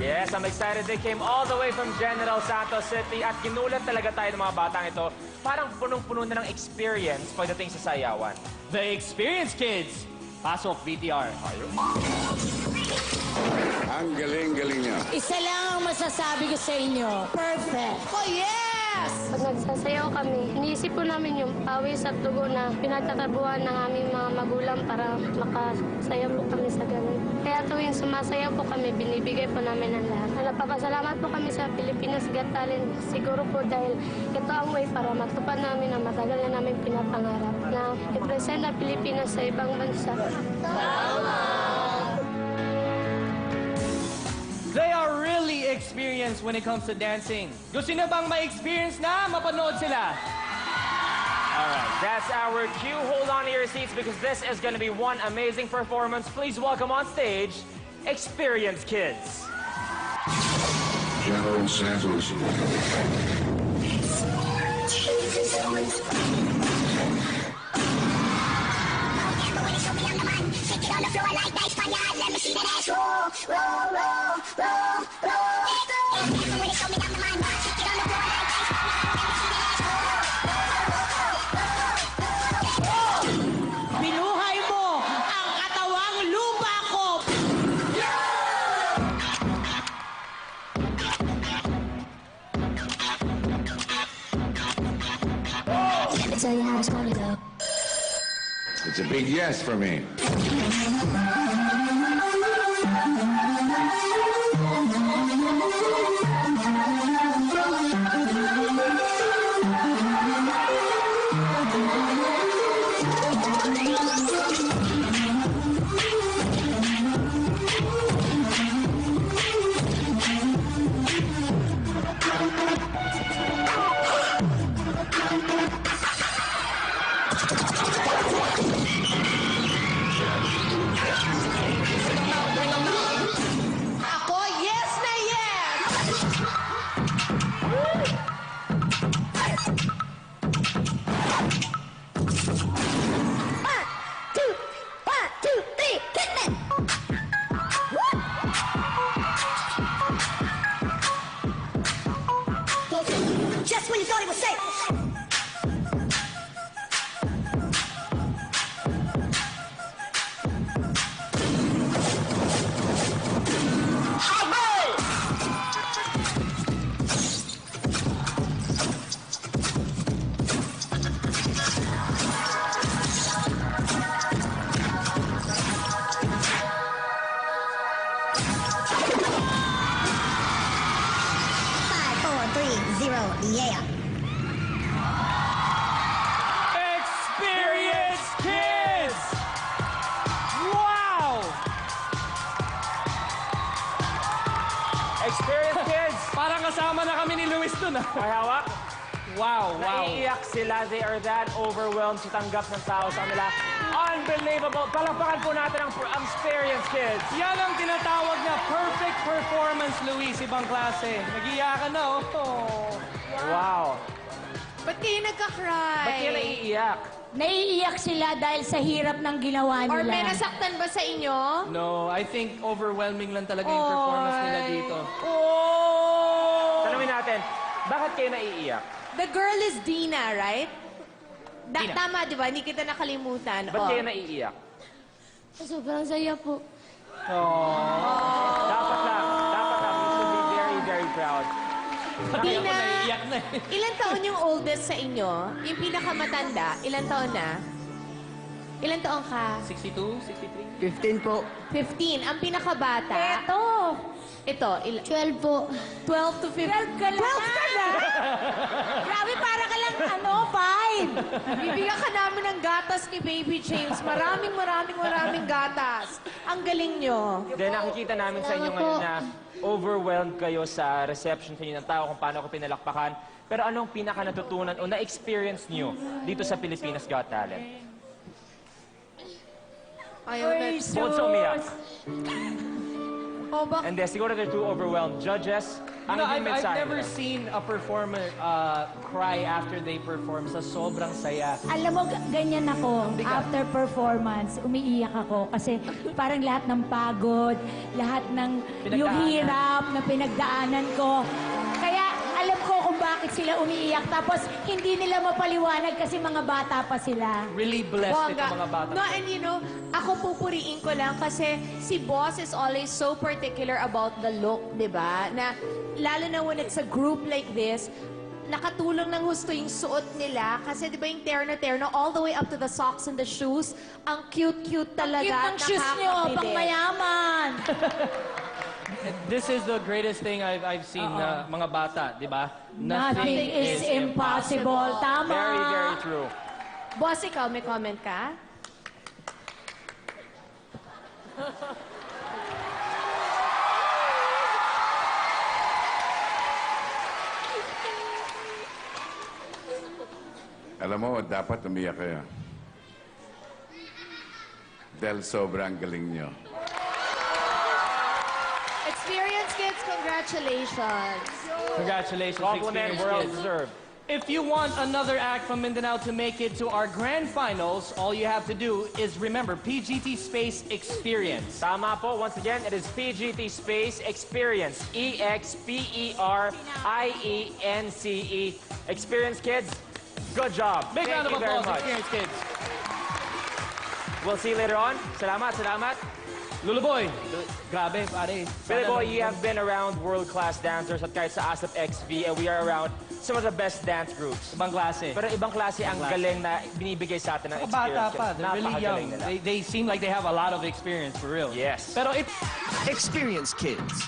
Yes, I'm excited. They came all the way from General Santos City at ginulat talaga tayo ng mga batang ito. Parang punong-puno na ng experience pagdating sa sayawan. The Experience Kids! Pasok, VTR. Ang galing-galing niya. Isa lang ang masasabi ko sa inyo. Perfect. Oh, yes! Pag nagsasayaw kami, iniisip po namin yung pawis at dugo na pinagtatabuhan ng aming mga magulang para makasayaw po kami sa ganun. Kaya tuwing sumasayaw po kami, binibigay po namin ang lahat. Napapasalamat po kami sa Pilipinas Got Talent. Siguro po dahil ito ang way para matupad namin ang matagal na namin pinapangarap na i-present ang Pilipinas sa ibang bansa. They are really experienced when it comes to dancing. Gusto nyo bang ma-experience na? Mapanood sila. All right, that's our cue. Hold on to your seats because this is going to be one amazing performance. Please welcome on stage, Experience Kids. General Santos. Binuhay mo ang katawang lupa ko. Tell you how it's gonna go. It's a big yes for me. Ako, yes na yes! One, two, three, kick it! Just when you thought it was safe. Yeah. Experience Kids! Wow! Experience Kids! Parang kasama na kami ni Luis dun, ah. May hawak? Wow, wow. Naiiyak sila. They are that overwhelmed sa tanggap ng tao sa kanila. Unbelievable. Palakpakan po natin ang Experience Kids. Yan ang tinatawag na perfect performance, Luis. Ibang klase. Nag-iyakan na, oh. Wow. Ba't kayo nagka-cry? Ba't kayo naiiyak? Naiiyak sila dahil sa hirap ng ginawa nila. Or may nasaktan ba sa inyo? No, I think overwhelming lang talaga yung performance nila dito. Tanungin natin, bakit kayo naiiyak? The girl is Dina, right? Dina. Tama, di ba? Hindi kita nakalimutan. Ba't kayo naiiyak? Sobrang saya po. Dapat lang. You should be very, very proud. Kaya ako Dina, naiiyak na eh. ilan taon yung oldest sa inyo? Yung pinakamatanda, ilan taon na? Ilan taon ka? 62, 63? 15 po. 15. Ang pinakabata? Eto! Ito, 12 po. 12 to 15. 12 ka na! Grabe, para ka lang, 5! Bibigyan ka namin ng gatas ni Baby James. Maraming gatas. Ang galing nyo. Then nakikita namin sa inyo ngayon na overwhelmed kayo sa reception sa inyo ng tao kung paano ko pinalakpakan. Pero anong pinaka natutunan o na-experience nyo dito sa Pilipinas Got Talent? Ayaw na. Bukod sa umiyak. Oh, bak- And siguro they're too overwhelmed. Judges, ang No, naging I've mensahe never nila. seen a performer cry after they perform sa sobrang saya. Alam mo, ganyan ako. bigat. After performance, umiiyak ako. Kasi parang lahat ng pagod, lahat ng yung Pinagdaanan. hirap na pinagdaanan ko. Kaya alam ko kung bakit sila umiiyak. Tapos hindi nila mapaliwanag kasi mga bata pa sila. Really blessed Bongga. itong mga bata. No, and you know, ako pupuriin ko lang kasi si Boss is always so particular about the look, di ba? Na, lalo na when it's a group like this, nakatulong ng husto yung suot nila. Kasi di ba yung terno-terno, all the way up to the socks and the shoes, ang cute-cute talaga. Cute ng shoes nyo, nakakabilib. pang mayaman. This is the greatest thing I've seen na mga bata, di ba? Nothing is impossible. Tama. Very, very true. Boss, ikaw, may comment ka? Alam mo, dapat umiyak kayo. Dahil sobrang galing nyo. Experience Kids, congratulations. Congratulations, Compliment, Experience well Kids. deserved. If you want another act from Mindanao to make it to our grand finals, all you have to do is remember PGT Space Experience. Tama po. Once again, it is PGT Space Experience. EXPERIENCE. Experience, kids. Good job. Big Thank round of you very applause, much. Experience Kids. We'll see you later on. Salamat, salamat. Luluboy, grabe, pare. Billy Boy, you have been around world-class dancers at kahit sa ASAP XV, and we are around some of the best dance groups. Ibang klase. Pero ibang klase ang Ibang klase. galing na binibigay sa atin ng Mga bata experience. pa, they're really Napakagaling young. nila. They seem like they have a lot of experience, for real. Yes. Pero it, Experience Kids.